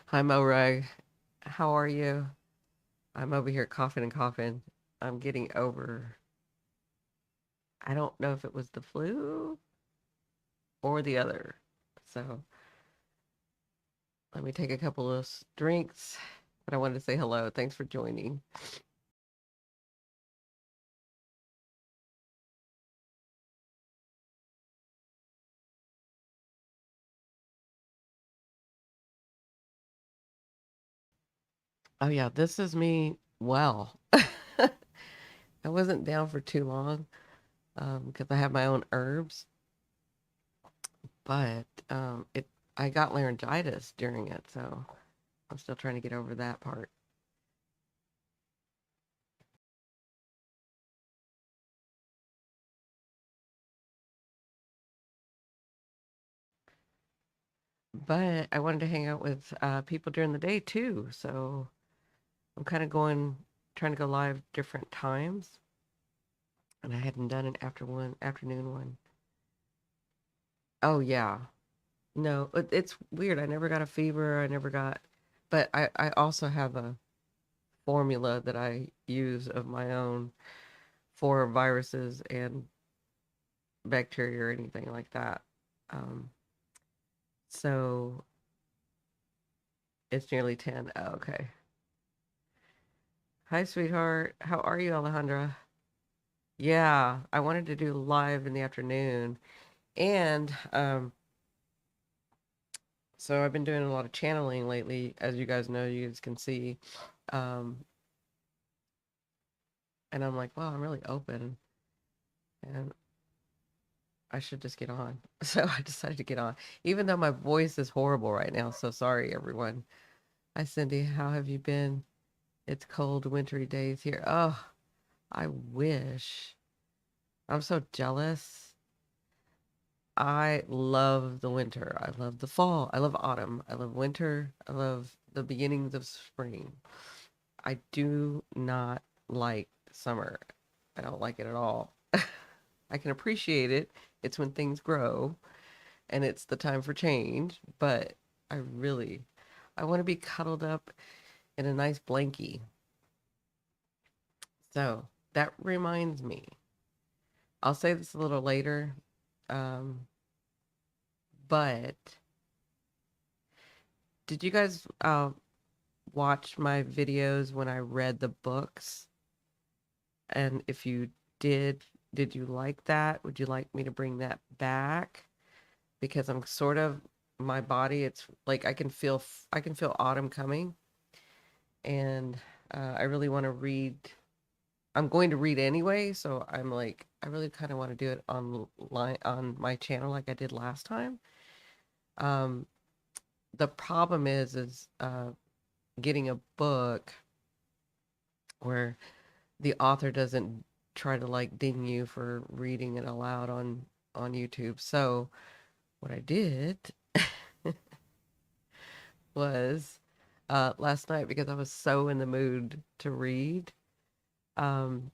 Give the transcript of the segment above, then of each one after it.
Hi, Mo. How are you? I'm over here coughing and coughing. I'm getting over, I don't know if it was the flu or the other. So let me take a couple of drinks. But I wanted to say hello. Thanks for joining. Oh, yeah, this is me. Well, I wasn't down for too long because I have my own herbs, but I got laryngitis during it. So I'm still trying to get over that part. But I wanted to hang out with people during the day too. So I'm kind of trying to go live different times. And I hadn't done an afternoon one. Oh, yeah. No, it's weird. I never got a fever. But I also have a formula that I use of my own for viruses and bacteria or anything like that. Um, so it's nearly 10. Oh, okay. Hi, sweetheart. How are you, Alejandra? Yeah, I wanted to do live in the afternoon. And so I've been doing a lot of channeling lately, as you guys know, you guys can see. Um, and I'm like, wow, I'm really open and I should just get on. So I decided to get on, even though my voice is horrible right now. So sorry, everyone. Hi, Cindy. How have you been? It's cold, wintry days here. Oh, I wish. I'm so jealous. I love the winter. I love the fall. I love autumn. I love winter. I love the beginnings of spring. I do not like summer. I don't like it at all. I can appreciate it. It's when things grow and it's the time for change, but I want to be cuddled up in a nice blankie. So that reminds me, I'll say this a little later, um, but did you guys watch my videos when I read the books? And if you did, did you like that? Would you like me to bring that back? Because I'm sort of my body, it's like I can feel autumn coming, and I really want to read. I'm going to read anyway, so I'm like I really kind of want to do it online on my channel like I did last time. Um, the problem is getting a book where the author doesn't try to like ding you for reading it aloud on YouTube. So what I did was last night because I was so in the mood to read. Um,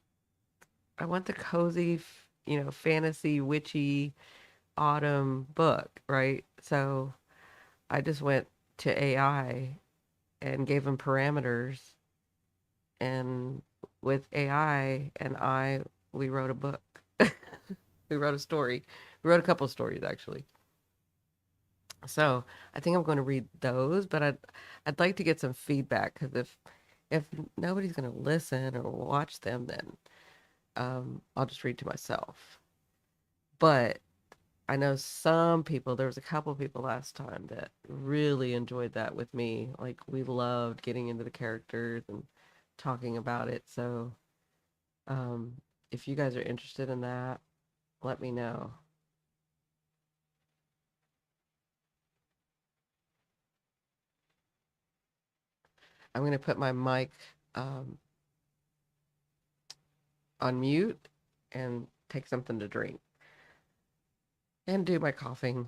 I want the cozy, fantasy, witchy autumn book, right? So I just went to AI and gave them parameters, and with AI and we wrote a book. We wrote a story. We wrote a couple of stories actually. So I think I'm going to read those, but I'd like to get some feedback because if nobody's going to listen or watch them, then I'll just read to myself. But I know some people, there was a couple people last time that really enjoyed that with me. Like we loved getting into the characters and talking about it. So um, if you guys are interested in that, let me know. I'm going to put my mic um, on mute and take something to drink and do my coughing.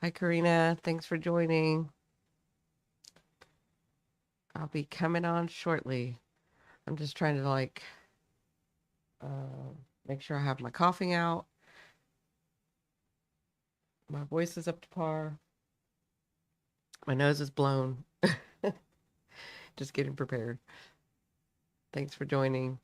Hi, Karina. Thanks for joining. I'll be coming on shortly. I'm just trying to uh, make sure I have my coughing out. My voice is up to par. My nose is blown. Just getting prepared. Thanks for joining.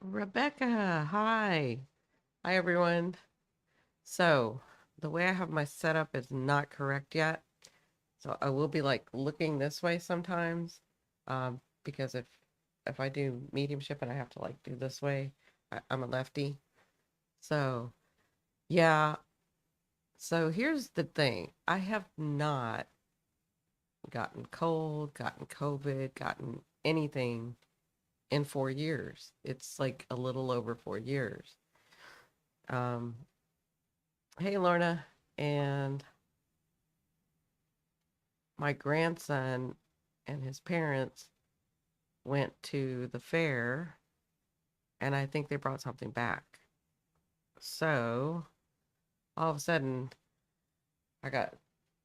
Rebecca, hi. Hi, everyone. So, the way I have my setup is not correct yet. So I will be like looking this way sometimes, because if I do mediumship and I have to like do this way, I'm a lefty. So yeah. So here's the thing: I have not gotten cold, gotten COVID, gotten anything in 4 years. It's like a little over 4 years. Um, hey Lorna, and my grandson and his parents went to the fair and I think they brought something back. So all of a sudden, I got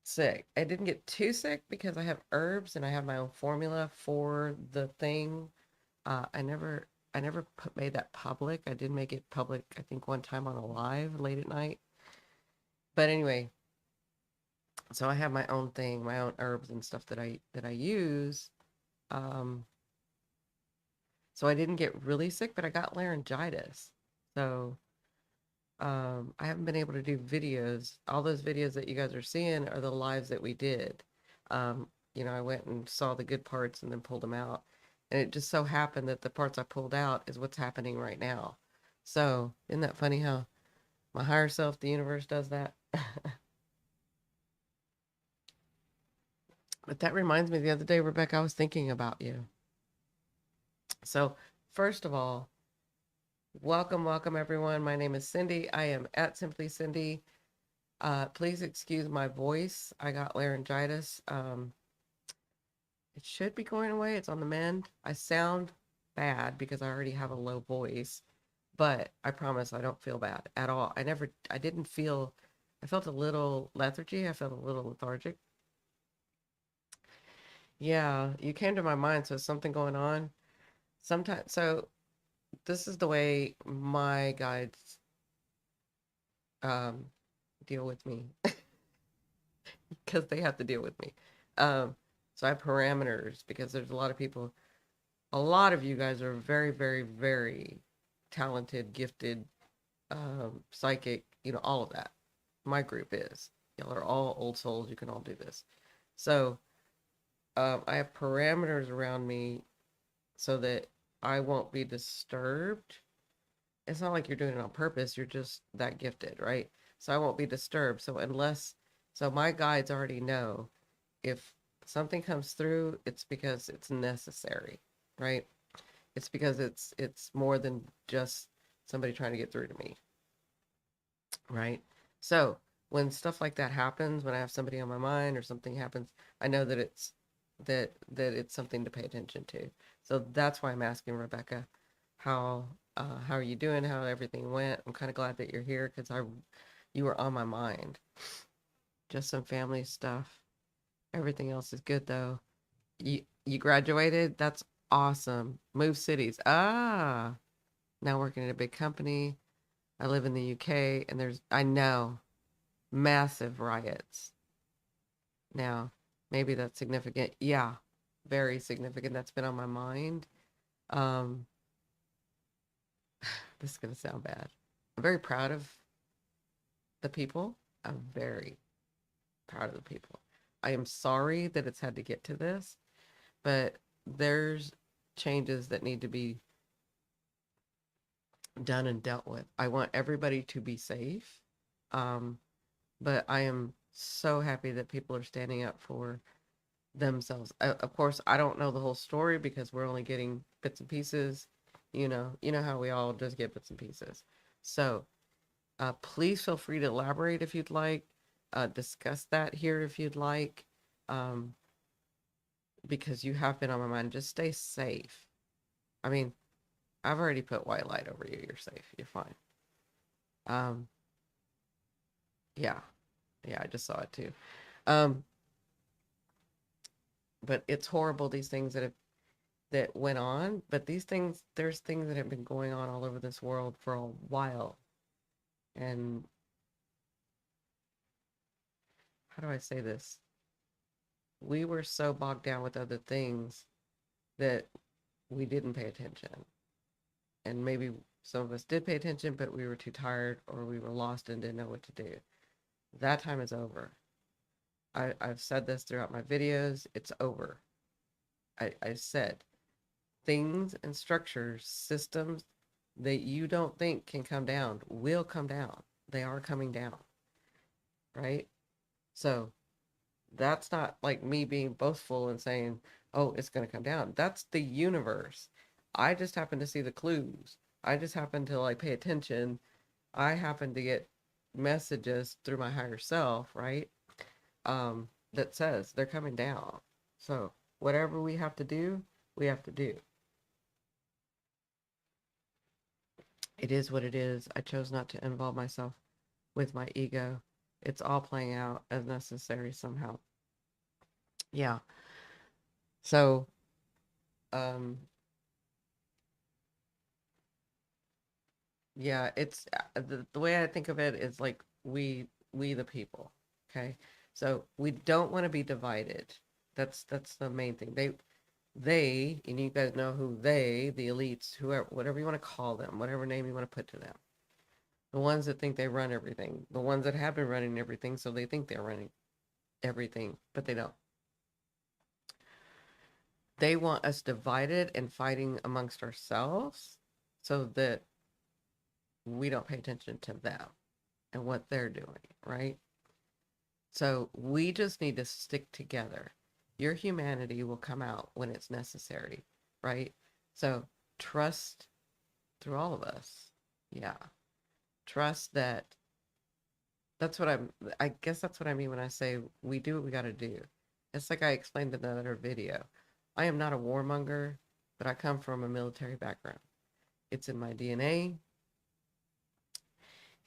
sick. I didn't get too sick because I have herbs and I have my own formula for the thing. I never made that public. I did make it public, I think, one time on a live late at night. But anyway, so I have my own thing, my own herbs and stuff that I use. Um, so I didn't get really sick, but I got laryngitis. So I haven't been able to do videos. All those videos that you guys are seeing are the lives that we did. I went and saw the good parts and then pulled them out. And it just so happened that the parts I pulled out is what's happening right now. So, isn't that funny how my higher self, the universe, does that? But that reminds me, the other day, Rebecca, I was thinking about you. So, first of all, welcome everyone. My name is Cindy. I am at Simply Cindy. Please excuse my voice. I got laryngitis. It should be going away. It's on the mend. I sound bad because I already have a low voice, but I promise I don't feel bad at all. I didn't feel, I felt a little lethargy. I felt a little lethargic. Yeah, you came to my mind, so something going on. Sometimes, so this is the way my guides um, deal with me because they have to deal with me. Um, so I have parameters because there's a lot of you guys are very, very, very talented, gifted, psychic, all of that. My group is. Y'all are all old souls. You can all do this. So I have parameters around me so that I won't be disturbed. It's not like you're doing it on purpose. You're just that gifted, right? So I won't be disturbed. So my guides already know if something comes through, it's because it's necessary, right? It's because it's more than just somebody trying to get through to me, right? So when stuff like that happens, when I have somebody on my mind or something happens, I know that it's something to pay attention to. So that's why I'm asking Rebecca, how how are you doing? How everything went? I'm kind of glad that you're here because I you were on my mind. Just some family stuff. Everything else is good though. You graduated. Awesome. Move cities. Ah, now working at a big company. I live in the UK and I know, massive riots. Now, maybe that's significant. Yeah, very significant. That's been on my mind. Um, this is gonna sound bad. I'm very proud of the people. I'm very proud of the people. I am sorry that it's had to get to this, but there's changes that need to be done and dealt with. I want everybody to be safe. Um, but I am so happy that people are standing up for themselves. Of course, I don't know the whole story because we're only getting bits and pieces. You know how we all just get bits and pieces. So, please feel free to elaborate if you'd like. Discuss that here if you'd like, um, because you have been on my mind. Just stay safe. I mean, I've already put white light over you. You're safe. You're fine. Um, yeah, yeah, I just saw it too. Um, but it's horrible these things that went on. But there's things that have been going on all over this world for a while. And how do I say this? We were so bogged down with other things that we didn't pay attention. And maybe some of us did pay attention, but we were too tired or we were lost and didn't know what to do. That time is over. I've said this throughout my videos. It's over. I said things and structures, systems that you don't think can come down will come down. They are coming down, right? So that's not like me being boastful and saying, oh, it's going to come down. That's the universe. I just happen to see the clues. I just happen to like pay attention. I happen to get messages through my higher self, right? That says they're coming down. So whatever we have to do, we have to do. It is what it is. I chose not to involve myself with my ego. It's all playing out as necessary somehow. Yeah. So, um, yeah, it's the way I think of it is like we the people. Okay. So we don't want to be divided. That's the main thing. And you guys know who the elites, whoever, whatever you want to call them, whatever name you want to put to them. The ones that think they run everything, the ones that have been running everything, so they think they're running everything, but they don't. They want us divided and fighting amongst ourselves so that we don't pay attention to them and what they're doing, right? So we just need to stick together. Your humanity will come out when it's necessary, right? So trust through all of us. Yeah. Trust that I guess that's what I mean when I say we do what we got to do. It's like I explained in another video. I am not a warmonger, but I come from a military background. It's in my DNA,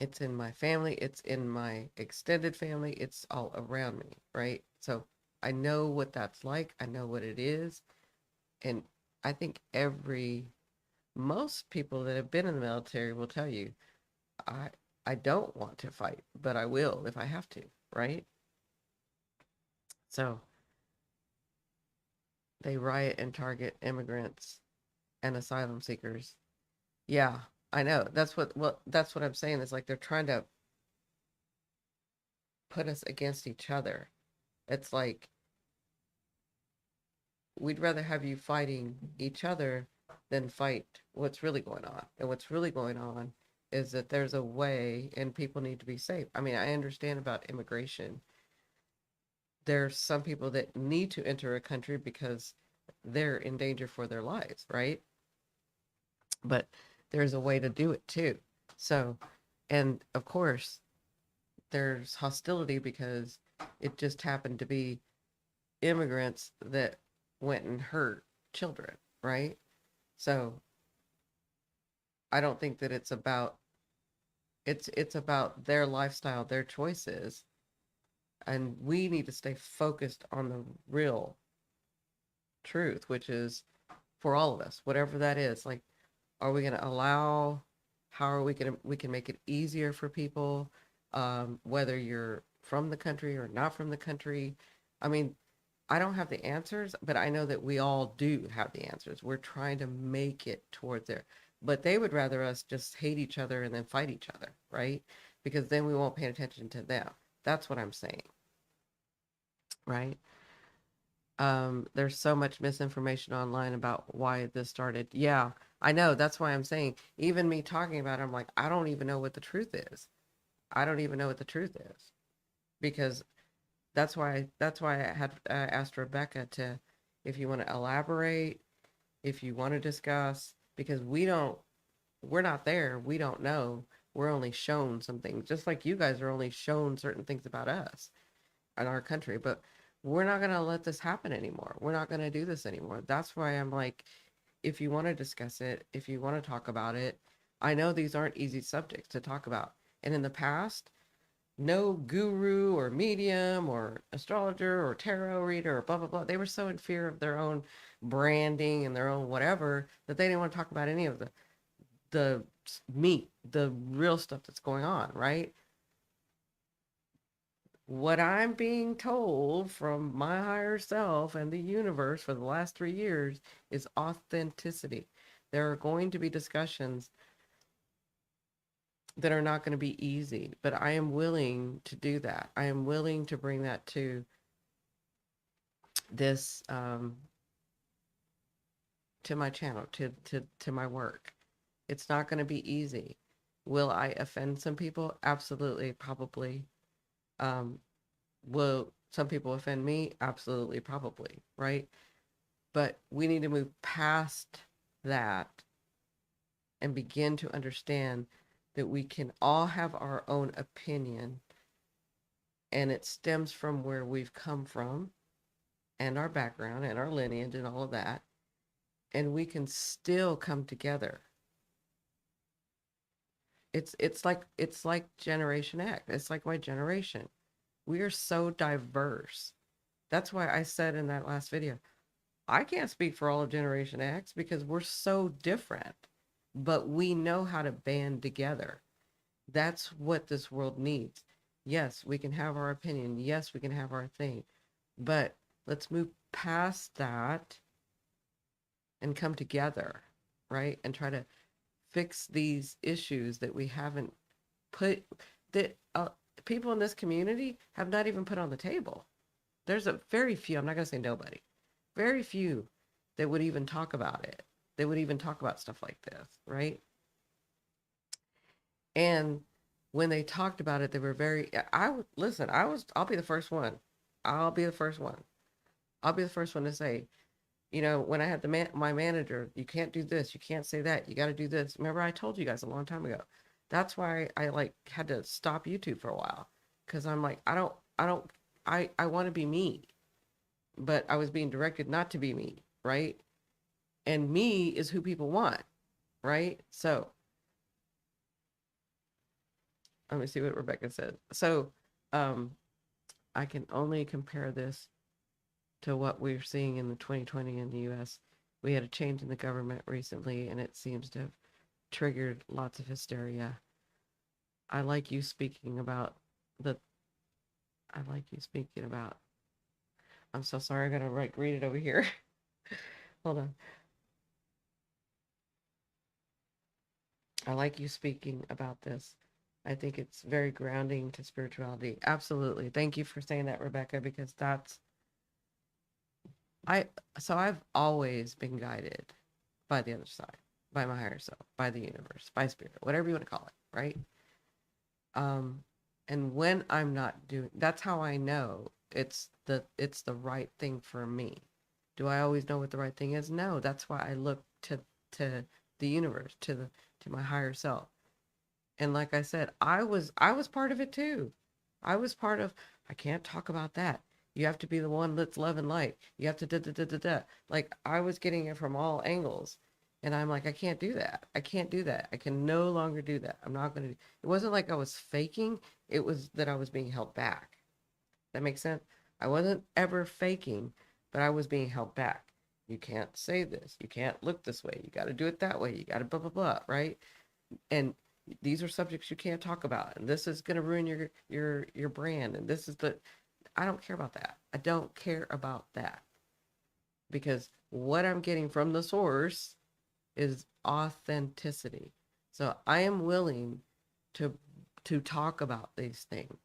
it's in my family, it's in my extended family, it's all around me, right? So I know what that's like, I know what it is, and I think most people that have been in the military will tell you, I I don't want to fight, but I will if I have to, right? So they riot and target immigrants and asylum seekers. Yeah, I know. That's what I'm saying. Is like they're trying to put us against each other. It's like we'd rather have you fighting each other than fight what's really going on. And what's really going on is that there's a way and people need to be safe. I mean, I understand about immigration. There's some people that need to enter a country because they're in danger for their lives, right? But there's a way to do it too. So, and of course, there's hostility because it just happened to be immigrants that went and hurt children, right? So, I don't think that it's about their lifestyle, their choices, and we need to stay focused on the real truth, which is for all of us, whatever that is. Like, are we going to allow, how are we going to, we can make it easier for people, whether you're from the country or not from the country. I mean, I don't have the answers, but I know that we all do have the answers. We're trying to make it towards there. But they would rather us just hate each other and then fight each other, right? Because then we won't pay attention to them. That's what I'm saying, right? There's so much misinformation online about why this started. Yeah, I know. That's why I'm saying, even me talking about it, I'm like, I don't even know what the truth is. I don't even know what the truth is because that's why I had asked Rebecca to, if you want to elaborate, if you want to discuss, because we're not there. We don't know. We're only shown some things, just like you guys are only shown certain things about us in our country, but we're not going to let this happen anymore. We're not going to do this anymore. That's why I'm like, if you want to discuss it, if you want to talk about it, I know these aren't easy subjects to talk about. And in the past, no guru or medium or astrologer or tarot reader or blah, blah, blah. They were so in fear of their own branding and their own whatever that they didn't want to talk about any of the meat, the real stuff that's going on, right? What I'm being told from my higher self and the universe for the last 3 years is authenticity. There are going to be discussions that are not going to be easy, but I am willing to do that. I am willing to bring that to this, to my channel, to my work. It's not going to be easy. Will I offend some people? Absolutely, probably. Um, will some people offend me? Absolutely, probably, right? But we need to move past that and begin to understand that we can all have our own opinion and it stems from where we've come from and our background and our lineage and all of that. And we can still come together. It's like Generation X. It's like my generation. We are so diverse. That's why I said in that last video, I can't speak for all of Generation X because we're so different, but we know how to band together. That's what this world needs. Yes, we can have our opinion. Yes, we can have our thing, but let's move past that and come together, right? And try to fix these issues that we haven't put, that people in this community have not even put on the table. There's a very few, I'm not going to say nobody, very few that would even talk about it. They would even talk about stuff like this, right? And when they talked about it, they were very, I would listen, I'll be the first one. I'll be the first one. I'll be the first one to say, when I had my manager, you can't do this, you can't say that, you got to do this. Remember, I told you guys a long time ago. That's why I like had to stop YouTube for a while because I'm like, I want to be me, but I was being directed not to be me, right? And me is who people want, right? So let me see what Rebecca said. So, um, I can only compare this to what we're seeing in the 2020 in the US. We had a change in the government recently, and it seems to have triggered lots of hysteria. I like you speaking about the. I like you speaking about. I'm so sorry. I gotta read it over here. Hold on. I like you speaking about this. I think it's very grounding to spirituality. Absolutely. Thank you for saying that, Rebecca, because I so I've always been guided by the other side, by my higher self, by the universe, by spirit, whatever you want to call it, right? Um, and when I'm not doing, that's how I know it's the right thing for me. Do I always know what the right thing is? No, that's why I look to the universe, to my higher self. And like I said, I was part of it too. I was part of, I can't talk about that. You have to be the one that's love and light. You have to da da da da da. Like I was getting it from all angles. And I'm like, I can't do that. I can't do that. I can no longer do that. I'm not gonna do it. Wasn't like I was faking, it was that I was being held back. That makes sense? I wasn't ever faking, but I was being held back. You can't say this. You can't look this way. You got to do it that way. You got to blah, blah, blah, right? And these are subjects you can't talk about. And this is going to ruin your brand. And this is the, I don't care about that. I don't care about that because what I'm getting from the source is authenticity. So I am willing to talk about these things.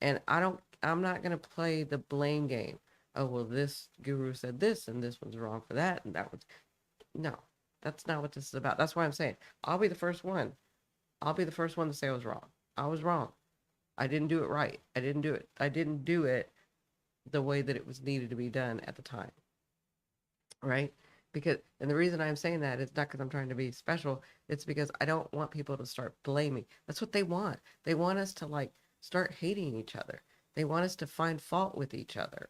And I'm not going to play the blame game. Oh, well, this guru said this and this one's wrong for that and that was no. That's not what this is about. That's why I'm saying I'll be the first one. I'll be the first one to say I was wrong. I was wrong. I didn't do it right. I didn't do it. I didn't do it the way that it was needed to be done at the time. Right? Because, and the reason I'm saying that is not because I'm trying to be special. It's because I don't want people to start blaming. That's what they want. They want us to like start hating each other. They want us to find fault with each other.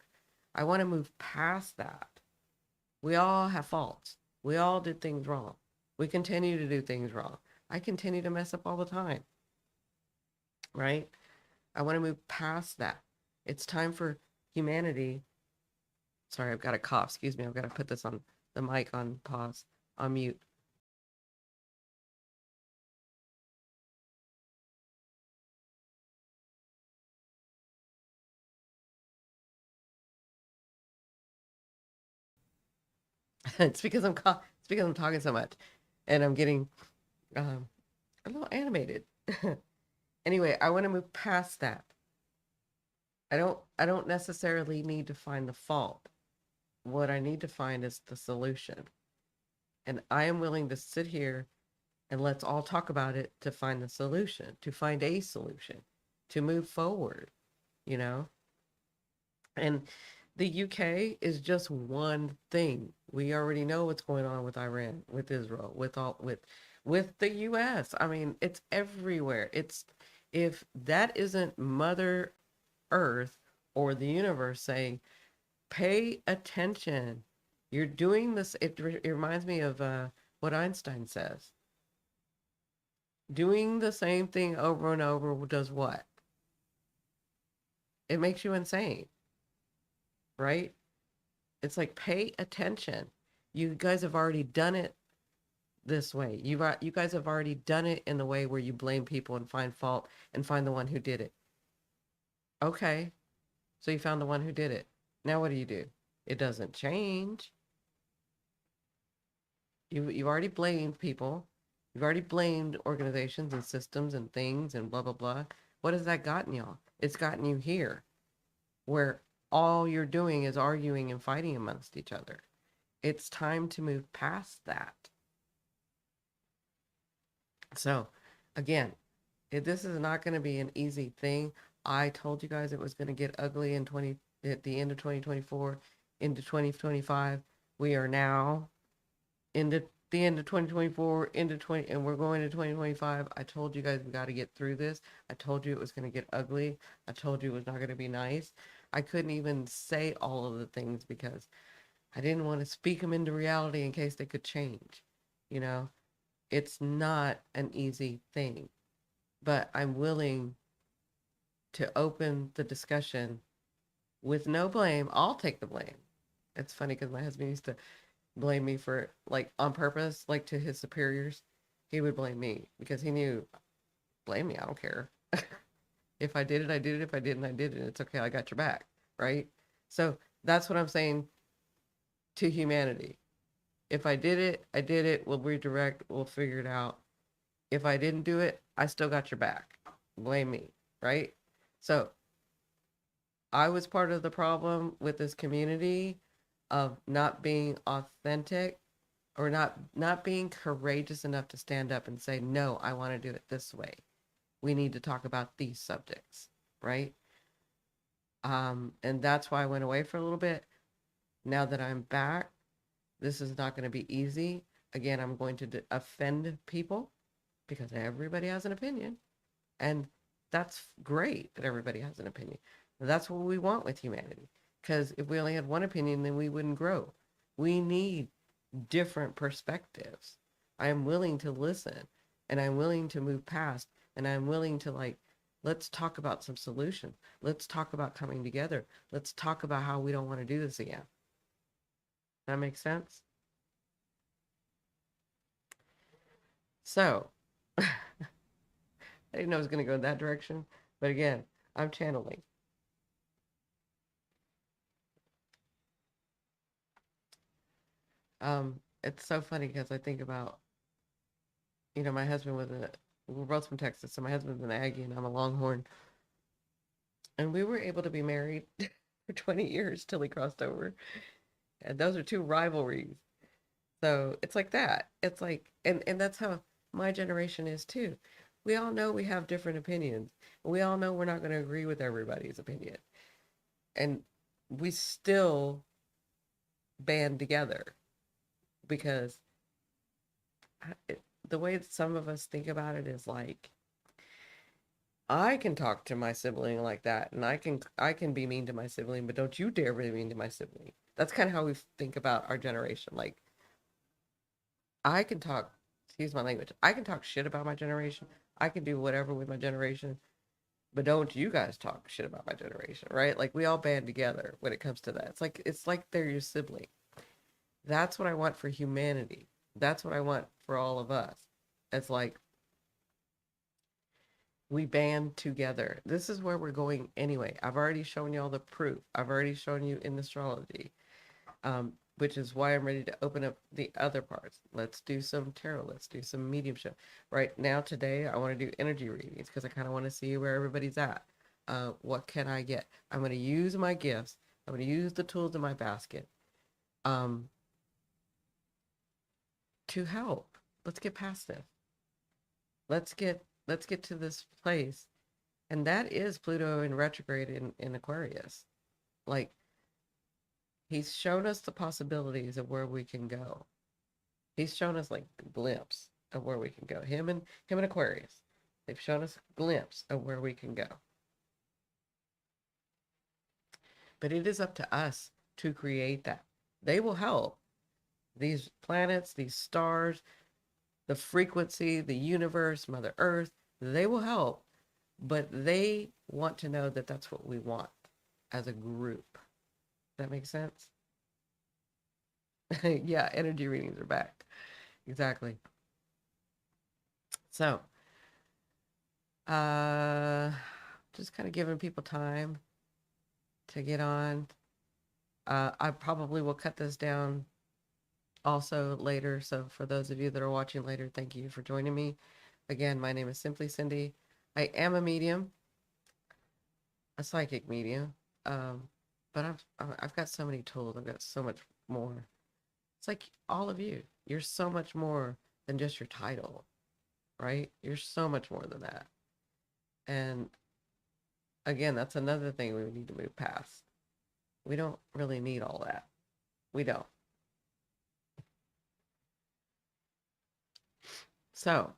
I want to move past that. We all have faults. We all did things wrong. We continue to do things wrong. I continue to mess up all the time, right? I want to move past that. It's time for humanity. Sorry, I've got a cough. Excuse me. I've got to put this on the mic on pause, on mute. It's because it's because I'm talking so much and I'm getting um, a little animated. Anyway, I want to move past that. I don't necessarily need to find the fault. What I need to find is the solution. And I am willing to sit here and let's all talk about it to find the solution, to find a solution, to move forward, you know? And the UK is just one thing. We already know what's going on with Iran, with Israel, with the US. I mean, it's everywhere. It's if that isn't Mother Earth or the universe saying, pay attention. You're doing this. It reminds me of what Einstein says. Doing the same thing over and over does what? It makes you insane, right? It's like pay attention. You guys have already done it this way. You guys have already done it in the way where you blame people and find fault and find the one who did it. Okay, so you found the one who did it. Now what do? It doesn't change. You've already blamed people. You've already blamed organizations and systems and things and blah blah blah. What has that gotten y'all? It's gotten you here, where all you're doing is arguing and fighting amongst each other. It's time to move past that. So, again, this is not going to be an easy thing. I told you guys it was going to get ugly in 20 at the end of 2024 into 2025. We are now into the end of 2024 into 20 and we're going to 2025. I told you guys we got to get through this. I told you it was going to get ugly. I told you it was not going to be nice. I couldn't even say all of the things because I didn't want to speak them into reality in case they could change. You know, it's not an easy thing, but I'm willing to open the discussion with no blame. I'll take the blame. It's funny because my husband used to blame me for like on purpose, like to his superiors. He would blame me because he knew, blame me, I don't care. If I did it, I did it. If I didn't, I did it. It's okay. I got your back. Right. So that's what I'm saying to humanity. If I did it, I did it. We'll redirect. We'll figure it out. If I didn't do it, I still got your back. Blame me. Right. So I was part of the problem with this community of not being authentic or not being courageous enough to stand up and say, no, I want to do it this way. We need to talk about these subjects, right? And that's why I went away for a little bit. Now that I'm back, this is not going to be easy. Again, I'm going to offend people because everybody has an opinion. And that's great that everybody has an opinion. That's what we want with humanity. Because if we only had one opinion, then we wouldn't grow. We need different perspectives. I am willing to listen and I'm willing to move past and I'm willing to like, let's talk about some solutions. Let's talk about coming together. Let's talk about how we don't want to do this again. That makes sense. So, I didn't know it was going to go in that direction, but again, I'm channeling. It's so funny because I think about, my husband was we're both from Texas, so my husband's an Aggie and I'm a Longhorn, and we were able to be married for 20 years till he crossed over, and those are two rivalries. So it's like that. It's like, and that's how my generation is too. We all know we have different opinions. We all know we're not going to agree with everybody's opinion, and we still band together because the way that some of us think about it is like, I can talk to my sibling like that, and I can be mean to my sibling, but don't you dare be mean to my sibling. That's kind of how we think about our generation. Like, I can talk, excuse my language, I can talk shit about my generation. I can do whatever with my generation, but don't you guys talk shit about my generation, right? Like, we all band together when it comes to that. It's like they're your sibling. That's what I want for humanity. That's what I want for all of us. It's like we band together. This is where we're going anyway. I've already shown you all the proof. I've already shown you in astrology, which is why I'm ready to open up the other parts. Let's do some tarot. Let's do some mediumship. Right now, today, I want to do energy readings because I kind of want to see where everybody's at. What can I get? I'm going to use my gifts. I'm going to use the tools in my basket um, to help. Let's get past this. Let's get to this place, and that is Pluto in retrograde in Aquarius. Like, he's shown us the possibilities of where we can go. He's shown us like a glimpse of where we can go. Him and Aquarius. They've shown us a glimpse of where we can go. But it is up to us to create that. They will help. These planets, these stars, the frequency, the universe, Mother Earth, they will help. But they want to know that that's what we want as a group. That makes sense? Yeah, energy readings are back. Exactly. So, uh, just kind of giving people time to get on. I probably will cut this down also later. So, for those of you that are watching later, thank you for joining me. Again, my name is Simply Cindy. I am a medium, a psychic medium. Um, but I've got so many tools. I've got so much more. It's like all of you. You're so much more than just your title, right? You're so much more than that. And again, that's another thing we need to move past. We don't really need all that. We don't. So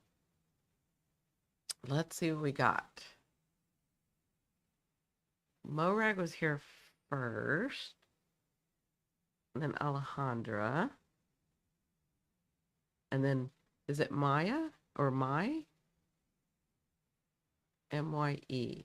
let's see what we got. Morag was here first, and then Alejandra, and then is it Maya or Mai? Mye.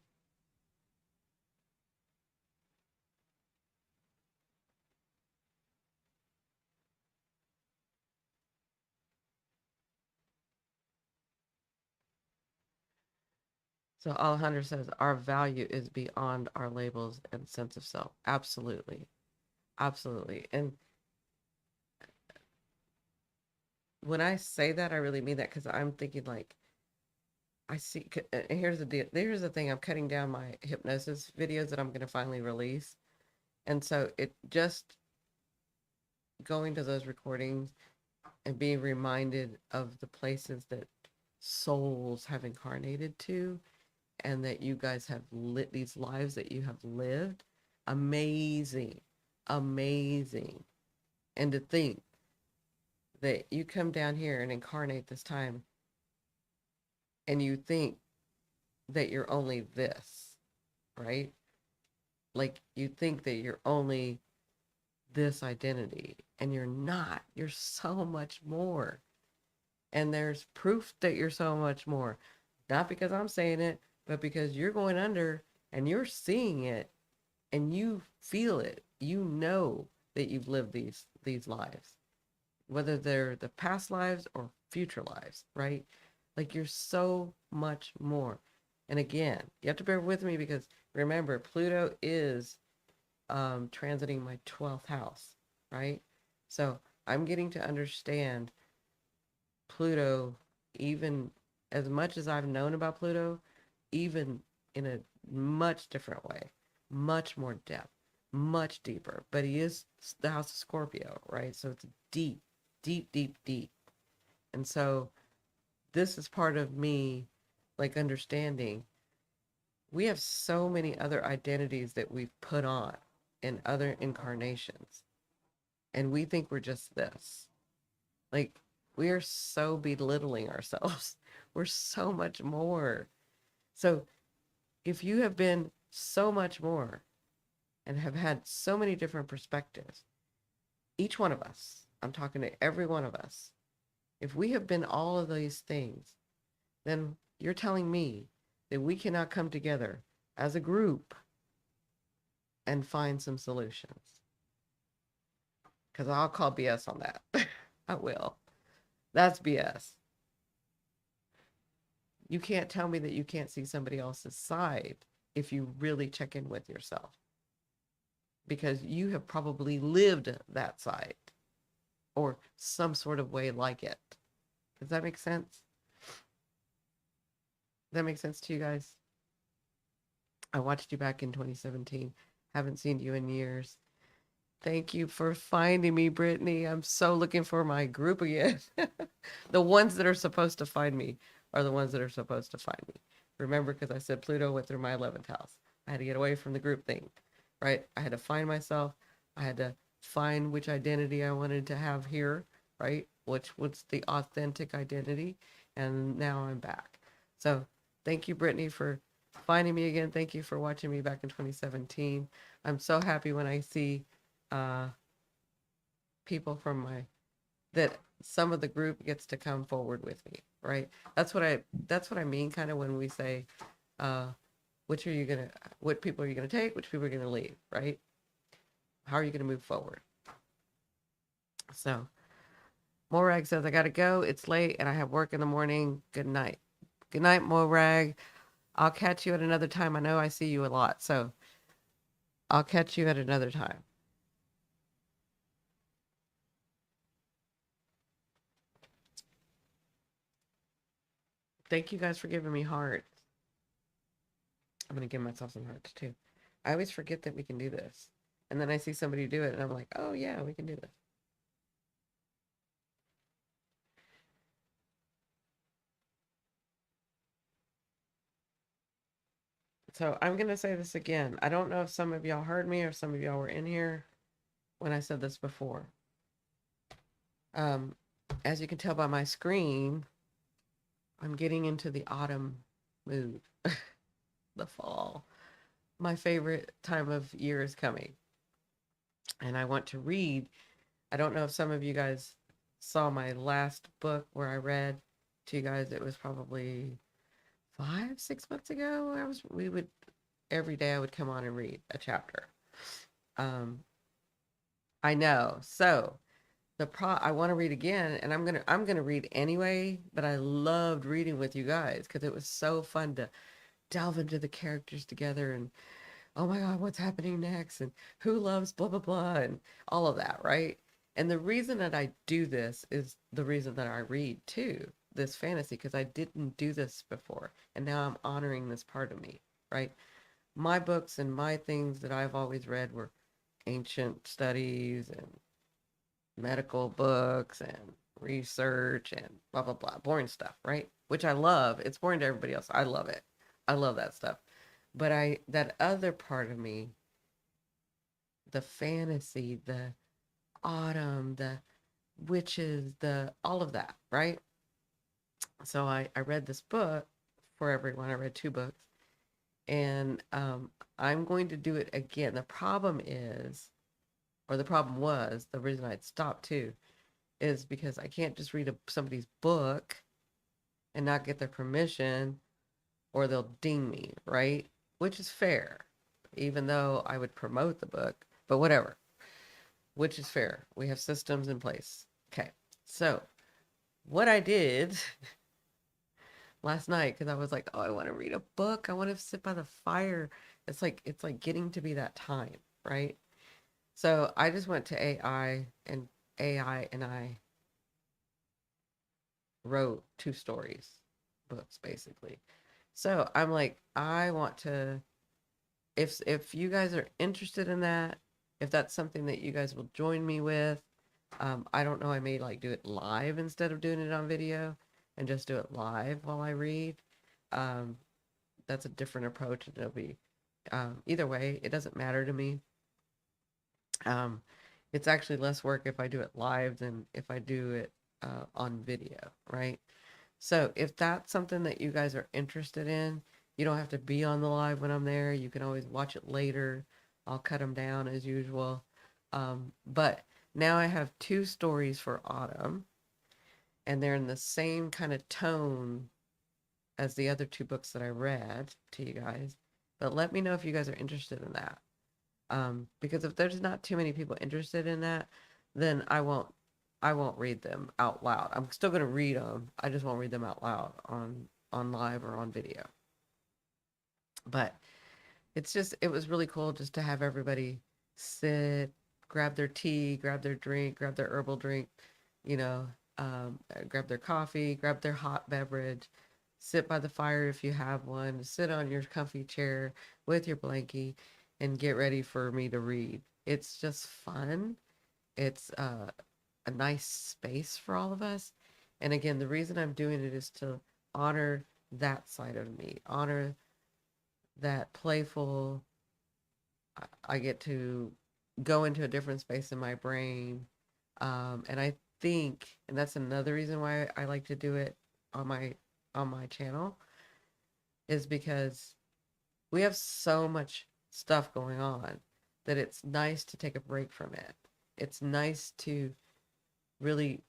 So Alejandra says our value is beyond our labels and sense of self. Absolutely. Absolutely. And when I say that, I really mean that because I'm thinking like, I see, and here's the deal. Here's the thing. I'm cutting down my hypnosis videos that I'm going to finally release. And so it just going to those recordings and being reminded of the places that souls have incarnated to, and that you guys have lit these lives that you have lived. Amazing. Amazing. And to think that you come down here and incarnate this time and you think that you're only this, right? Like you think that you're only this identity and you're not. You're so much more. And there's proof that you're so much more. Not because I'm saying it, but because you're going under and you're seeing it and you feel it. You know that you've lived these lives, whether they're the past lives or future lives, right? Like you're so much more. And again, you have to bear with me because remember, Pluto is transiting my 12th house, right? So I'm getting to understand Pluto even as much as I've known about Pluto, even in a much different way, much more depth, much deeper. But he is the house of Scorpio, right? So it's deep, deep, deep, deep. And so this is part of me like understanding we have so many other identities that we've put on in other incarnations. And we think we're just this. Like, we are so belittling ourselves. We're so much more. So, if you have been so much more and have had so many different perspectives, each one of us, I'm talking to every one of us, if we have been all of these things, then you're telling me that we cannot come together as a group and find some solutions. Because I'll call BS on that. I will. That's BS. You can't tell me that you can't see somebody else's side if you really check in with yourself. Because you have probably lived that side or some sort of way like it. Does that make sense? Does that make sense to you guys? I watched you back in 2017. Haven't seen you in years. Thank you for finding me, Brittany. I'm so looking for my group again. The ones that are supposed to find me are the ones that are supposed to find me. Remember, because I said Pluto went through my 11th house. I had to get away from the group thing, right? I had to find myself. I had to find which identity I wanted to have here, right? Which was the authentic identity. And now I'm back. So thank you, Brittany, for finding me again. Thank you for watching me back in 2017. I'm so happy when I see uh, people from my that some of the group gets to come forward with me, right? That's what I mean kind of when we say uh which are you gonna what people are you gonna take, which people are gonna leave, right? How are you gonna move forward? So Morag says I gotta go, it's late and I have work in the morning. Good night. Good night, Morag. I'll catch you at another time. I know I see you a lot, so I'll catch you at another time. Thank you guys for giving me hearts. I'm gonna give myself some hearts too. I always forget that we can do this. And then I see somebody do it and I'm like, oh yeah, we can do this. So I'm gonna say this again. I don't know if some of y'all heard me or some of y'all were in here when I said this before. Um, as you can tell by my screen, I'm getting into the autumn mood, the fall. My favorite time of year is coming. And I want to read. I don't know if some of you guys saw my last book where I read to you guys. It was probably 5, 6 months ago. We would every day I would come on and read a chapter. Um, I know. So I want to read again, and I'm gonna read anyway. But I loved reading with you guys because it was so fun to delve into the characters together and oh my God, what's happening next? And who loves blah, blah, blah, and all of that, right? And the reason that I do this is the reason that I read too, this fantasy, because I didn't do this before. And now I'm honoring this part of me, right? My books and my things that I've always read were ancient studies and medical books and research and blah, blah, blah, boring stuff, right? Which I love. It's boring to everybody else. I love it. I love that stuff. But that other part of me, the fantasy, the autumn, the witches, the all of that, right? So I read this book for everyone. I read 2 books, and I'm going to do it again. The problem is, or the problem was, the reason I'd stopped too, is because I can't just read somebody's book and not get their permission, or they'll ding me, right? Which is fair, even though I would promote the book, but whatever. which is fair. We have systems in place. Okay. So, what I did last night, because I was like, oh, I want to read a book. I want to sit by the fire. It's like getting to be that time, right? So I just went to AI and I wrote two stories, books basically. So I'm like, I want to, if you guys are interested in that, if that's something that you guys will join me with, I don't know, I may like do it live instead of doing it on video and just do it live while I read. Um, that's a different approach, and it'll be either way, it doesn't matter to me. Um, it's actually less work if I do it live than if I do it on video, right? So if that's something that you guys are interested in, you don't have to be on the live when I'm there. You can always watch it later. I'll cut them down as usual. But now I have two stories for autumn, and they're in the same kind of tone as the other two books that I read to you guys. But let me know if you guys are interested in that. Because if there's not too many people interested in that, then I won't read them out loud. I'm still gonna read them. I just won't read them out loud on live or on video. But it was really cool just to have everybody sit, grab their tea, grab their drink, grab their herbal drink, you know, grab their coffee, grab their hot beverage, sit by the fire if you have one, sit on your comfy chair with your blankie, and get ready for me to read. It's just fun. It's a nice space for all of us. And again, the reason I'm doing it is to honor that side of me, honor that playful. I get to go into a different space in my brain. And I think, and that's another reason why I like to do it on my channel, is because we have so much stuff going on that it's nice to take a break from it. It's nice to really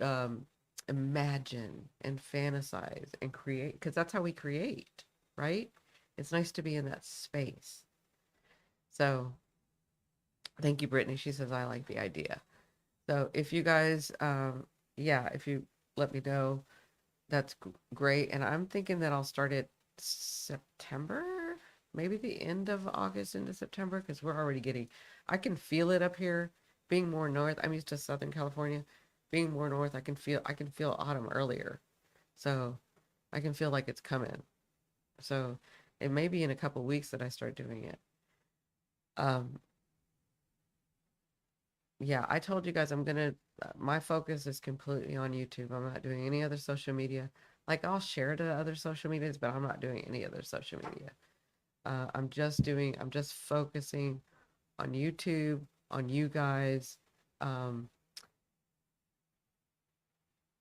um, imagine and fantasize and create, because that's how we create, right? It's nice to be in that space. So thank you, Brittany. She says I like the idea. So if you guys, yeah, if you let me know, that's great. And I'm thinking that I'll start it September, maybe the end of August into September, because we're already getting, I can feel it up here. Being more north, I'm used to Southern California. Being more north, I can feel autumn earlier. So I can feel like it's coming. So it may be in a couple weeks that I start doing it. Um, yeah, I told you guys my focus is completely on YouTube. I'm not doing any other social media. Like I'll share to other social medias, but I'm not doing any other social media. I'm just focusing on YouTube, on you guys, um,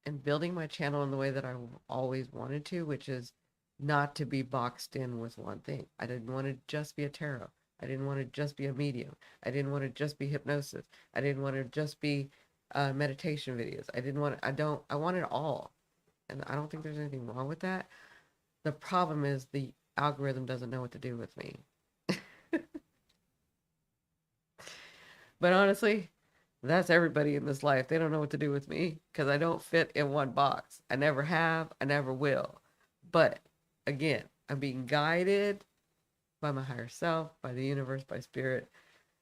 and building my channel in the way that I always wanted to, which is not to be boxed in with one thing. I didn't want to just be a tarot. I didn't want to just be a medium. I didn't want to just be hypnosis. I didn't want to just be meditation videos. I want it all. And I don't think there's anything wrong with that. The problem is the algorithm doesn't know what to do with me. But honestly, that's everybody in this life. They don't know what to do with me because I don't fit in one box. I never have, I never will. But again, I'm being guided by my higher self, by the universe, by spirit,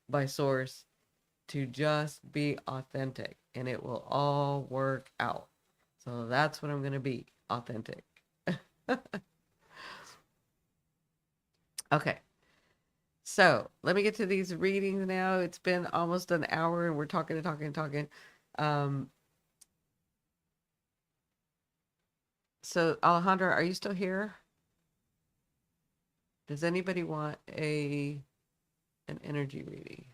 by source to just be authentic and it will all work out. So that's what I'm going to be, authentic. Okay. So let me get to these readings now. It's been almost an hour and we're talking and talking and talking. Um, so Alejandra, are you still here? Does anybody want an energy reading?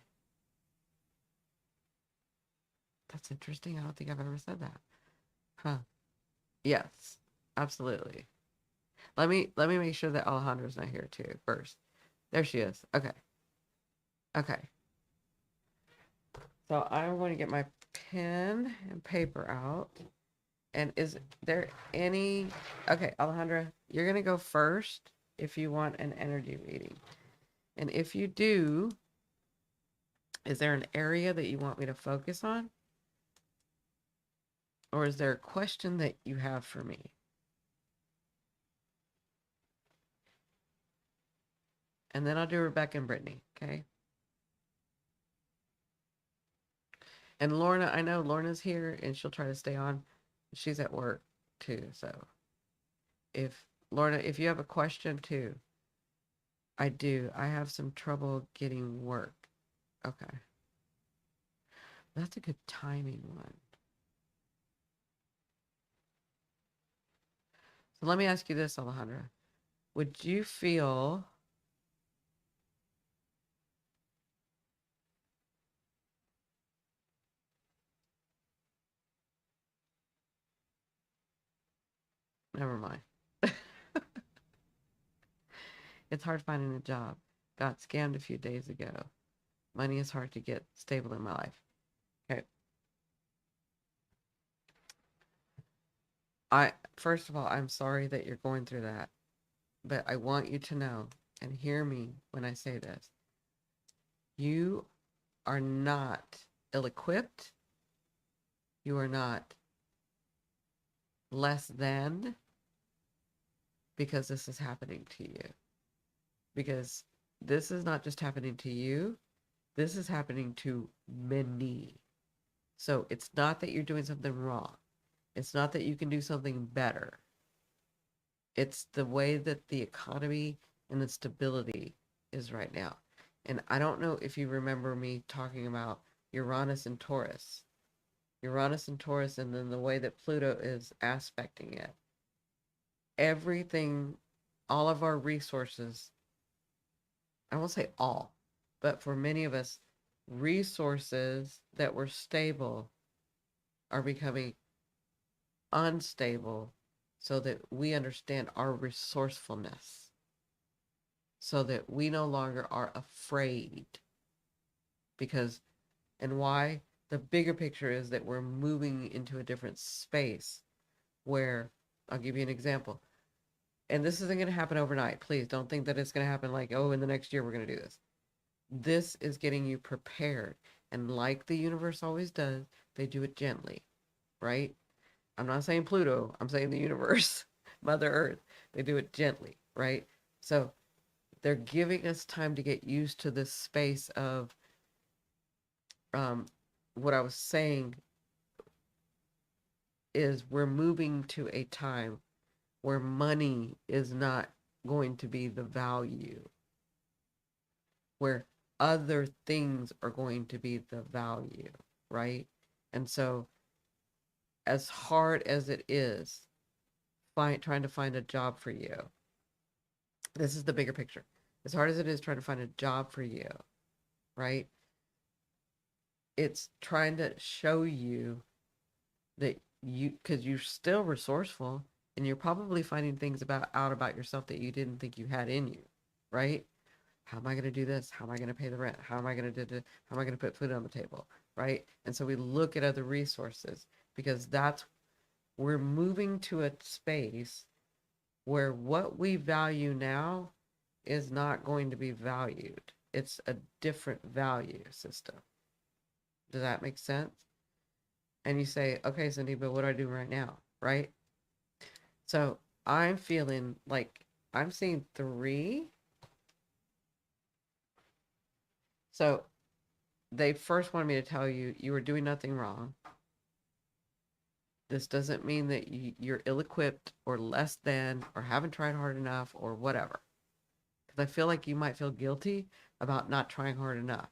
That's interesting. I don't think I've ever said that. Huh. Yes, absolutely. Let me make sure that Alejandra's not here too first. There she is. Okay. Okay. So I'm going to get my pen and paper out. And is there any... Okay, Alejandra, you're going to go first if you want an energy reading. And if you do, Is there an area that you want me to focus on? Or is there a question that you have for me? And then I'll do Rebecca and Brittany, okay? And Lorna, I know Lorna's here and she'll try to stay on. She's at work too. So if Lorna, if you have a question too, I do. I have some trouble getting work. Okay. That's a good timing one. So let me ask you this, Alejandra. Would you feel never mind. It's hard finding a job. Got scammed a few days ago. Money is hard to get stable in my life. Okay. I first of all, I'm sorry that you're going through that, but I want you to know and hear me when I say this. You are not ill-equipped. You are not less than because this is happening to you. Because this is not just happening to you, this is happening to many. So it's not that you're doing something wrong. It's not that you can do something better. It's the way that the economy and the stability is right now. And I don't know if you remember me talking about Uranus and Taurus. Uranus and Taurus, and then the way that Pluto is aspecting it. Everything, all of our resources, I won't say all, but for many of us, resources that were stable are becoming unstable so that we understand our resourcefulness, so that we no longer are afraid. Because, and why? The bigger picture is that we're moving into a different space where, I'll give you an example. And this isn't going to happen overnight. Please don't think that it's going to happen like, oh, in the next year we're going to do this. This is getting you prepared. And like the universe always does, they do it gently, right? I'm not saying Pluto, I'm saying the universe, Mother Earth. They do it gently, right? So they're giving us time to get used to this space of um, what I was saying is we're moving to a time where money is not going to be the value, where other things are going to be the value, right? And so, as hard as it is, trying to find a job for you, this is the bigger picture. As hard as it is trying to find a job for you, right? It's trying to show you that because you're still resourceful and you're probably finding things out about yourself that you didn't think you had in you, right? How am I going to do this? How am I going to pay the rent? How am I going to do? How am I going to put food on the table? Right? And so we look at other resources because we're moving to a space where what we value now is not going to be valued. It's a different value system. Does that make sense? And you say, okay, Cindy, but what do I do right now? Right? So I'm feeling like I'm seeing three. So they first wanted me to tell you you were doing nothing wrong. This doesn't mean that you're ill-equipped or less than or haven't tried hard enough or whatever. Because I feel like you might feel guilty about not trying hard enough.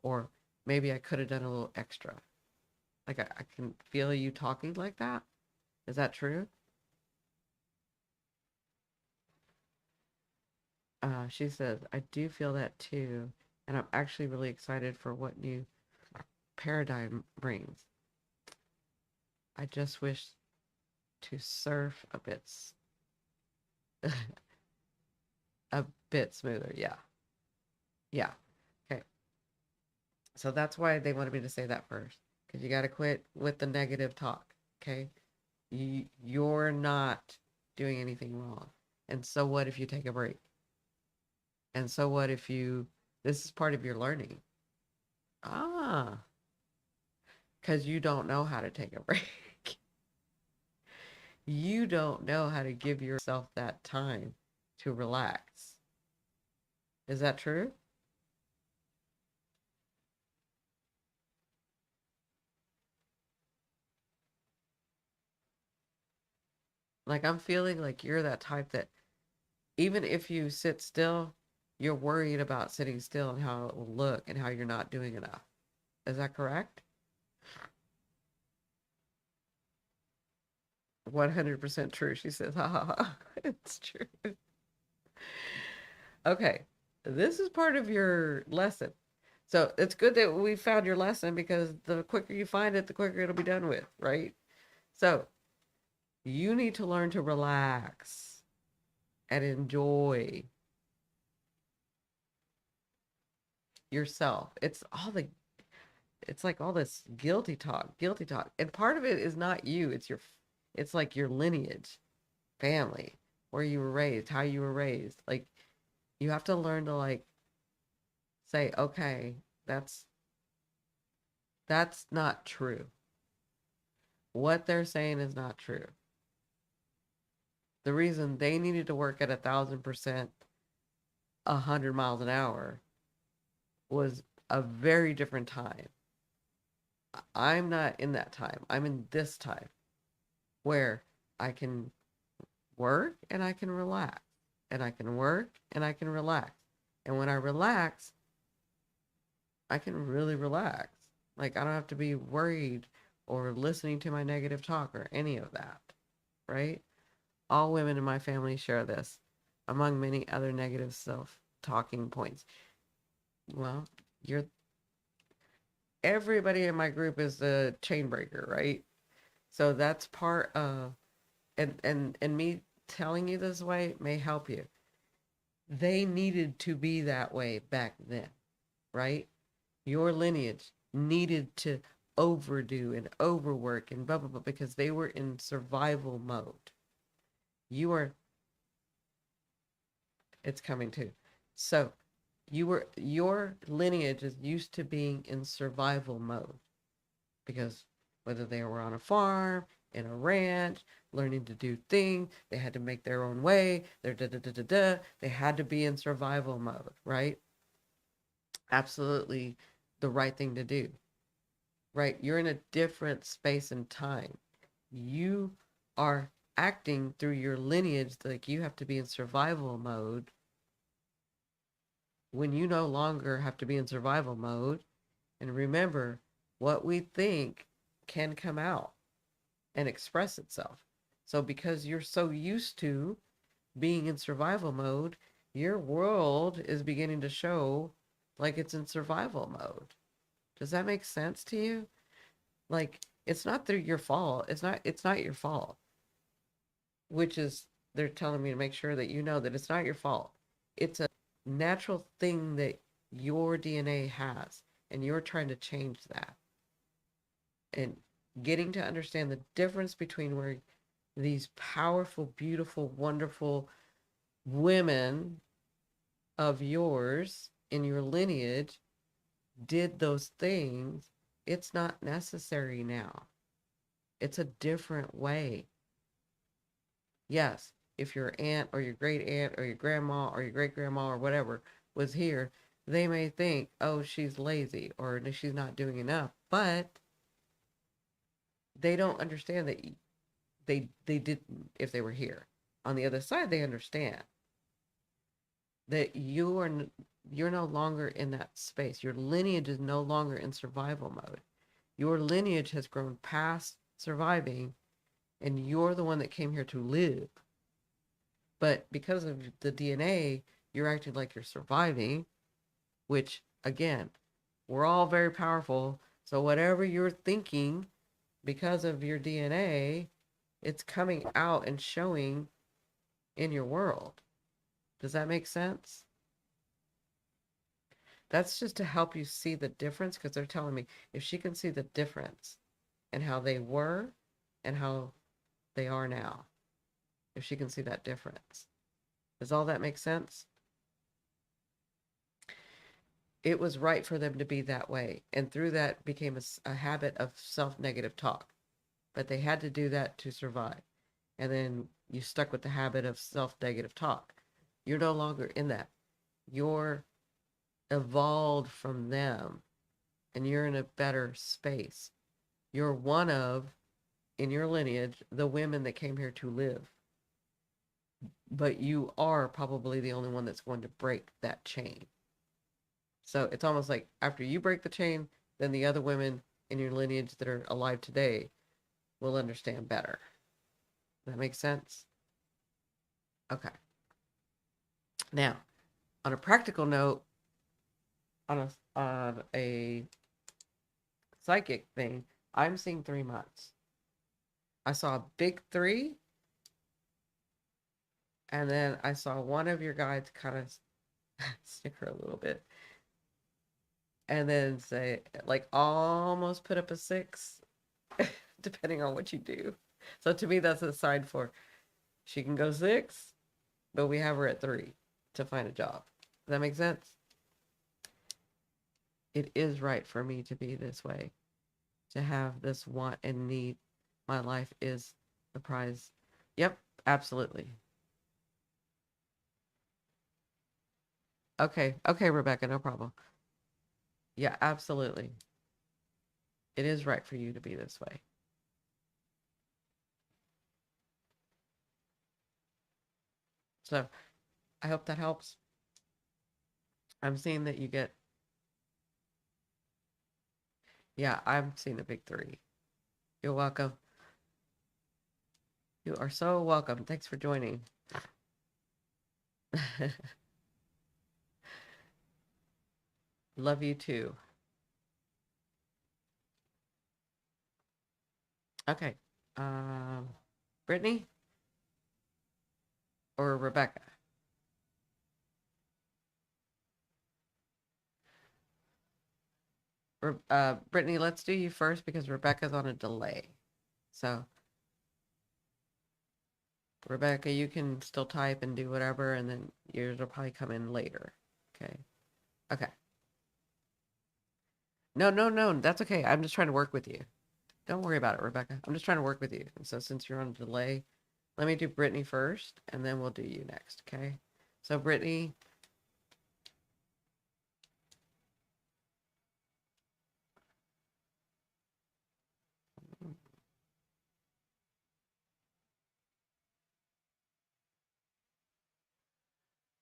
Or maybe I could have done a little extra. Like I can feel you talking like that. Is that true? She says, I do feel that too. And I'm actually really excited for what new paradigm brings. I just wish to surf a bit smoother. Yeah. Yeah. Okay. So that's why they wanted me to say that first. Because you got to quit with the negative talk. Okay. You're not doing anything wrong. And so what if you take a break? And so what if this is part of your learning. Ah, because you don't know how to take a break. You don't know how to give yourself that time to relax. Is that true? Like, I'm feeling like you're that type that even if you sit still, you're worried about sitting still and how it will look and how you're not doing enough. Is that correct? 100% true. She says, ha ha ha. It's true. Okay. This is part of your lesson. So it's good that we found your lesson because the quicker you find it, the quicker it'll be done with, right? So you need to learn to relax and enjoy yourself. It's like all this guilty talk. And part of it is not you, it's like your lineage, family, where you were raised, how you were raised. Like you have to learn to like say, okay, that's that's not true. What they're saying is not true. The reason they needed to work at 1,000%, 100 miles an hour was a very different time. I'm not in that time. I'm in this time where I can work and I can relax. And I can work and I can relax. And when I relax, I can really relax. Like I don't have to be worried or listening to my negative talk or any of that, right? All women in my family share this, among many other negative self talking points. Well, you're everybody in my group is the chain breaker, right? So that's part of and me telling you this way may help you. They needed to be that way back then, right? Your lineage needed to overdo and overwork and blah blah blah because they were in survival mode. You are it's coming too. So your lineage is used to being in survival mode because whether they were on a farm, in a ranch, learning to do things, they had to make their own way, they're da da da da da, they had to be in survival mode, right? Absolutely the right thing to do, right? You're in a different space and time. You are acting through your lineage like you have to be in survival mode when you no longer have to be in survival mode. And remember, what we think can come out and express itself. So, because you're so used to being in survival mode, your world is beginning to show like it's in survival mode. Does that make sense to you? Like it's not through your fault. It's not your fault, which is they're telling me to make sure that you know that it's not your fault. It's a natural thing that your DNA has and you're trying to change that. And getting to understand the difference between where these powerful, beautiful, wonderful women of yours in your lineage did those things, it's not necessary now. It's a different way. Yes, if your aunt or your great aunt or your grandma or your great grandma or whatever was here, they may think, oh, she's lazy or she's not doing enough. But they don't understand that they didn't if they were here. On the other side, they understand that you're no longer in that space. Your lineage is no longer in survival mode. Your lineage has grown past surviving, and you're the one that came here to live. But because of the DNA, you're acting like you're surviving, which again, we're all very powerful. So whatever you're thinking because of your DNA, it's coming out and showing in your world. Does that make sense? That's just to help you see the difference because they're telling me if she can see the difference and how they were and how they are now, if she can see that difference. Does all that make sense? it was right for them to be that way. And through that became a habit of self-negative talk. But they had to do that to survive. And then you stuck with the habit of self-negative talk. You're no longer in that. You're evolved from them and you're in a better space. You're one of, in your lineage, the women that came here to live. But you are probably the only one that's going to break that chain. So it's almost like after you break the chain, then the other women in your lineage that are alive today will understand better. That makes sense? Okay. Now, on a practical note, on a psychic thing, I'm seeing 3 months. I saw a big three, and then I saw one of your guides kind of snicker a little bit, and then say, like, almost put up a six, depending on what you do. So to me, that's a sign for she can go six, but we have her at three to find a job. Does that make sense? It is right for me to be this way, to have this want and need. My life is the prize. Yep, absolutely. Okay, okay, Rebecca, no problem. Yeah, absolutely. It is right for you to be this way. So I hope that helps. I'm seeing that you get, yeah, I'm seeing a big three. You're welcome. You are so welcome. Thanks for joining. Love you too. Okay. Um, Brittany or Rebecca? Brittany, let's do you first because Rebecca's on a delay. So, Rebecca, you can still type and do whatever, and then yours will probably come in later. Okay. Okay. No, no, no. That's okay. I'm just trying to work with you. Don't worry about it, Rebecca. I'm just trying to work with you. And so, since you're on a delay, let me do Brittany first, and then we'll do you next. Okay. So, Brittany,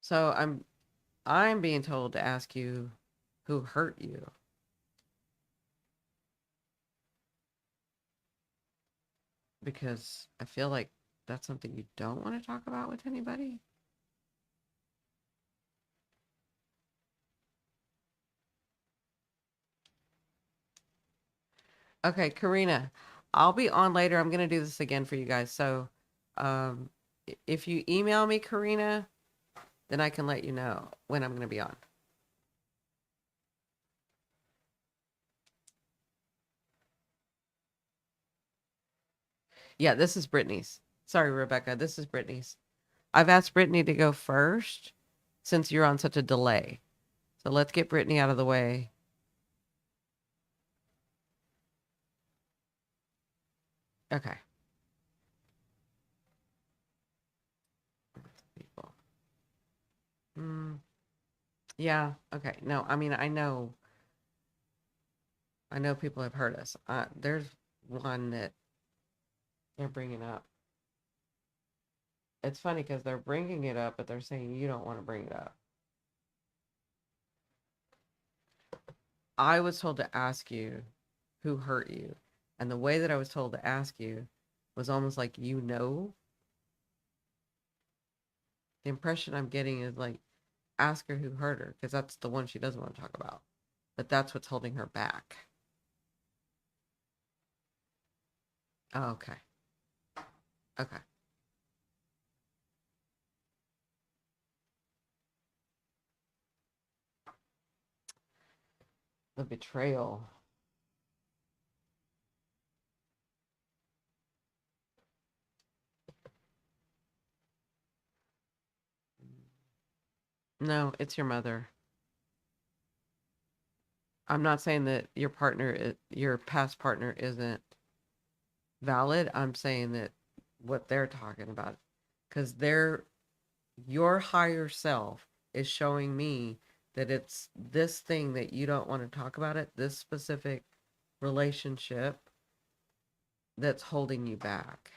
so I'm being told to ask you who hurt you because I feel like that's something you don't want to talk about with anybody. Okay, Karina, I'll be on later. I'm gonna do this again for you guys. So, um, if you email me, Karina, then I can let you know when I'm gonna be on. Yeah, this is Brittany's. Sorry, Rebecca. This is Brittany's. I've asked Brittany to go first since you're on such a delay. So let's get Brittany out of the way. Okay. People. Mm, yeah. Okay. No, I mean, I know people have heard us. There's one that they're bringing up. It's funny because they're bringing it up, but they're saying you don't want to bring it up. I was told to ask you who hurt you. And the way that I was told to ask you was almost like you know. The impression I'm getting is like, ask her who hurt her, because that's the one she doesn't want to talk about. But that's what's holding her back. Oh, okay. Okay. The betrayal. No, it's your mother. I'm not saying that your past partner isn't valid. I'm saying that what they're talking about, because your higher self is showing me that it's this thing that you don't want to talk about it, this specific relationship that's holding you back.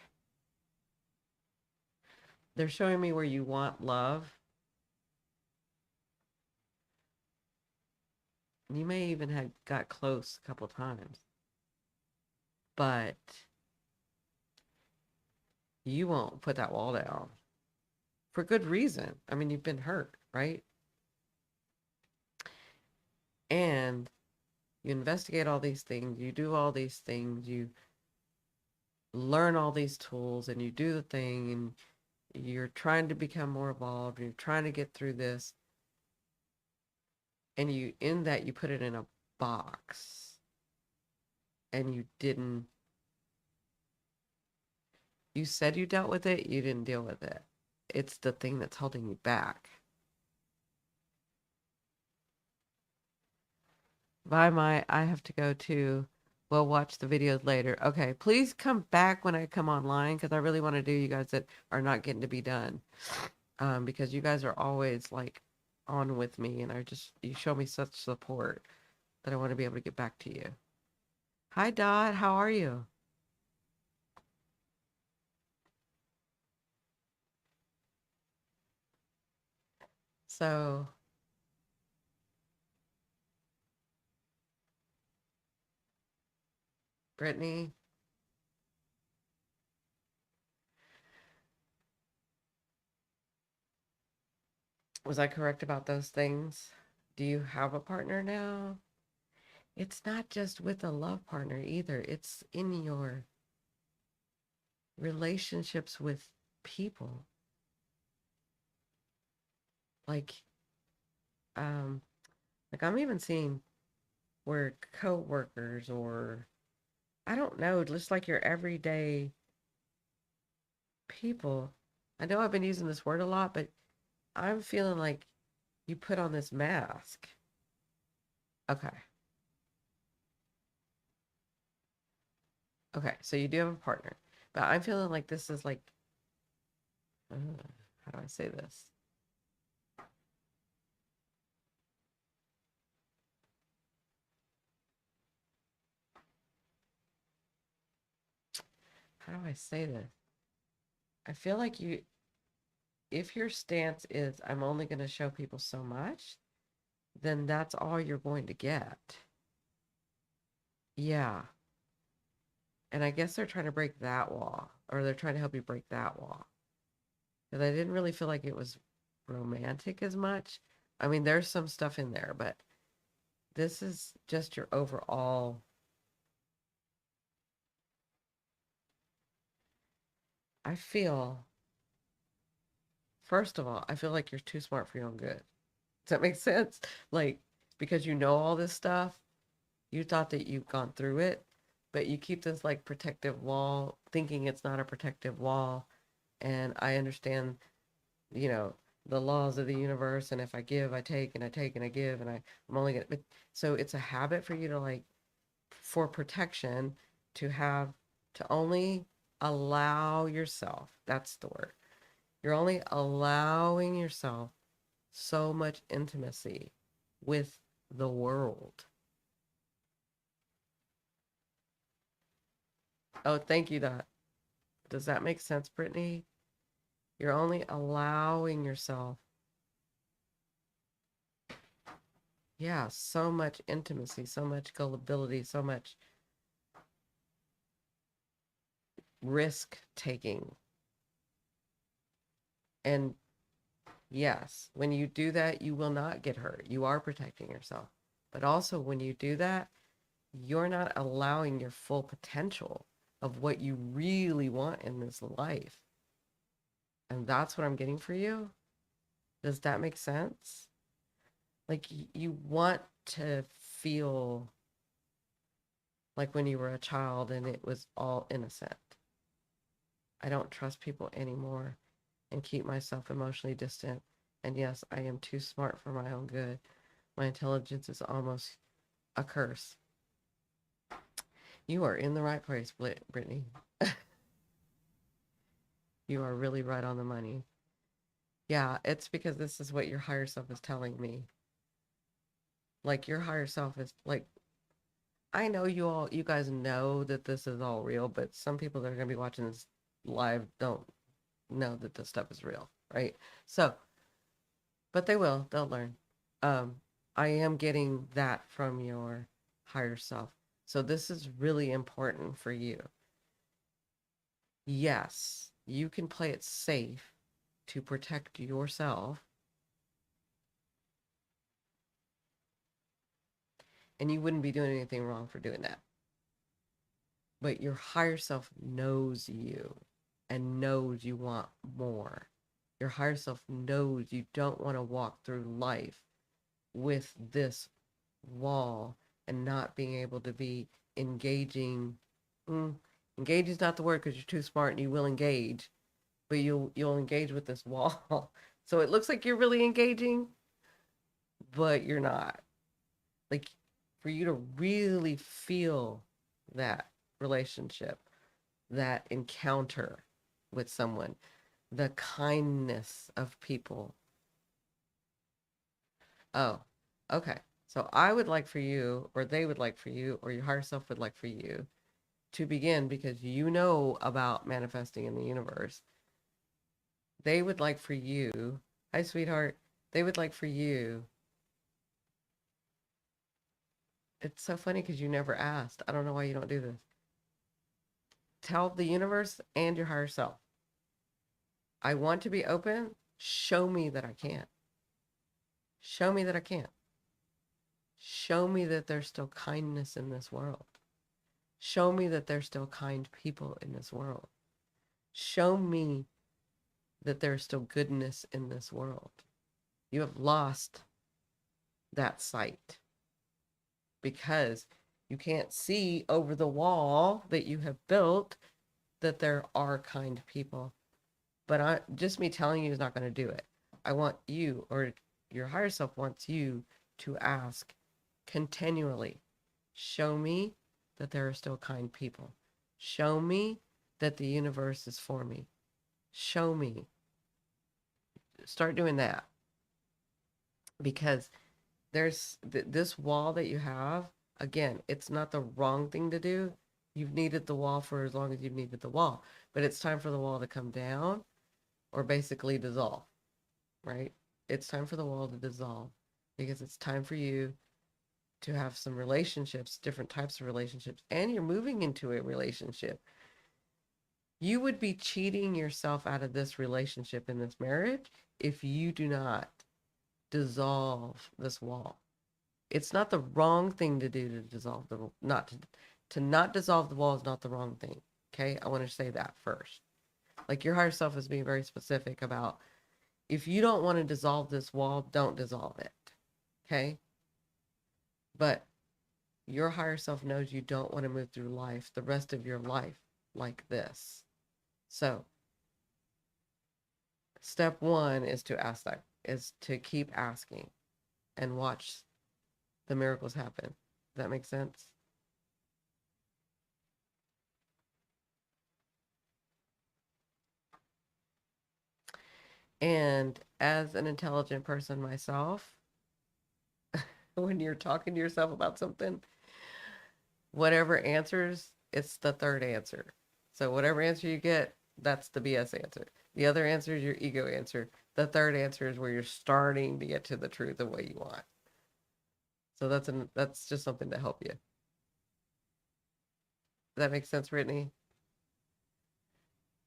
They're showing me where you want love. You may even have got close a couple times, but you won't put that wall down for good reason. I mean, you've been hurt, right? And you investigate all these things, you do all these things, you learn all these tools, and you do the thing, and you're trying to become more evolved, you're trying to get through this, and you in that you put it in a box, and you said you dealt with it, you didn't deal with it. It's the thing that's holding you back. Bye, my. I have to go too. We'll watch the videos later. Okay, please come back when I come online because I really want to do you guys that are not getting to be done. Because you guys are always like on with me, and you show me such support that I want to be able to get back to you. Hi, Dot. How are you? So, Brittany, was I correct about those things? Do you have a partner now? It's not just with a love partner either. It's in your relationships with people. Like, um, like I'm even seeing where coworkers or I don't know, just like your everyday people. I know I've been using this word a lot, but I'm feeling like you put on this mask. Okay. Okay. So you do have a partner, but I'm feeling like this is like, how do I say this? How do I say this? I feel like if your stance is, I'm only going to show people so much, then that's all you're going to get. Yeah. And I guess they're trying to break that wall, or they're trying to help you break that wall. Because I didn't really feel like it was romantic as much. I mean, there's some stuff in there, but this is just your overall. I feel, first of all, I feel like you're too smart for your own good. Does that make sense? Like, because you know all this stuff, you thought that you've gone through it, but you keep this like protective wall, thinking it's not a protective wall. And I understand, you know, the laws of the universe, and if I give, I take, and I take, and I give, and I'm only gonna, but so it's a habit for you to like, for protection, to have, to only allow yourself, that's the word, you're only allowing yourself so much intimacy with the world. Oh, thank you, Dot. Does that make sense, Brittany? You're only allowing yourself, yeah, so much intimacy, so much gullibility, so much risk taking. And yes, when you do that, you will not get hurt. You are protecting yourself. But also, when you do that, you're not allowing your full potential of what you really want in this life. And that's what I'm getting for you. Does that make sense? Like, you want to feel like when you were a child and it was all innocent. I don't trust people anymore and keep myself emotionally distant. And yes, I am too smart for my own good. My intelligence is almost a curse. You are in the right place, Brittany. You are really right on the money. Yeah, it's because this is what your higher self is telling me. Like your higher self is like, I know you guys know that this is all real, but some people that are going to be watching this live don't know that this stuff is real, right? So, but they will, they'll learn. Um, I am getting that from your higher self. So this is really important for you. Yes, you can play it safe to protect yourself, and you wouldn't be doing anything wrong for doing that. But your higher self knows you and knows you want more. Your higher self knows you don't want to walk through life with this wall and not being able to be engaging. Mm, engage is not the word because you're too smart and you will engage, but you'll engage with this wall. So it looks like you're really engaging, but you're not. Like for you to really feel that relationship, that encounter with someone, the kindness of people. Oh, okay. So I would like for you, or they would like for you, or your higher self would like for you to begin because you know about manifesting in the universe. They would like for you, hi, sweetheart. They would like for you. It's so funny because you never asked. I don't know why you don't do this. Tell the universe and your higher self, I want to be open. Show me that I can't. Show me that I can't. Show me that there's still kindness in this world. Show me that there's still kind people in this world. Show me that there's still goodness in this world. You have lost that sight because you can't see over the wall that you have built that there are kind people. But just me telling you is not going to do it. I want you, or your higher self wants you to ask continually, show me that there are still kind people. Show me that the universe is for me. Show me. Start doing that because there's this wall that you have. Again, it's not the wrong thing to do. You've needed the wall for as long as you've needed the wall, but it's time for the wall to come down or basically dissolve, right? It's time for the wall to dissolve because it's time for you to have some relationships, different types of relationships, and you're moving into a relationship. You would be cheating yourself out of this relationship in this marriage if you do not dissolve this wall. It's not the wrong thing to do to dissolve the not to not dissolve the wall is not the wrong thing. Okay? I want to say that first. Like your higher self is being very specific about if you don't want to dissolve this wall, don't dissolve it. Okay? But your higher self knows you don't want to move through life, the rest of your life, like this. So, step one is to ask that, is to keep asking and watch the miracles happen. Does that make sense? And as an intelligent person myself, when you're talking to yourself about something, whatever answers, it's the third answer. So whatever answer you get, that's the BS answer. The other answer is your ego answer. The third answer is where you're starting to get to the truth of what you want. So that's just something to help you. Does that make sense, Brittany?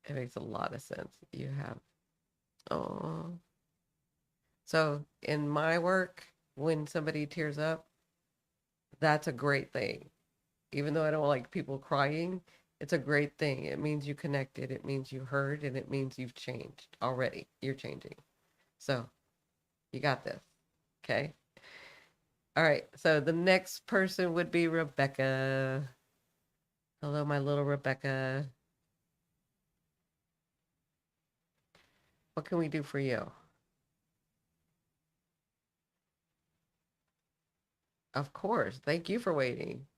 It makes a lot of sense. You have oh. So in my work, when somebody tears up, that's a great thing. Even though I don't like people crying, it's a great thing. It means you connected, it means you heard, and it means you've changed already. You're changing. So you got this. Okay. All right. So the next person would be Rebecca. Hello, my little Rebecca. What can we do for you? Of course. Thank you for waiting.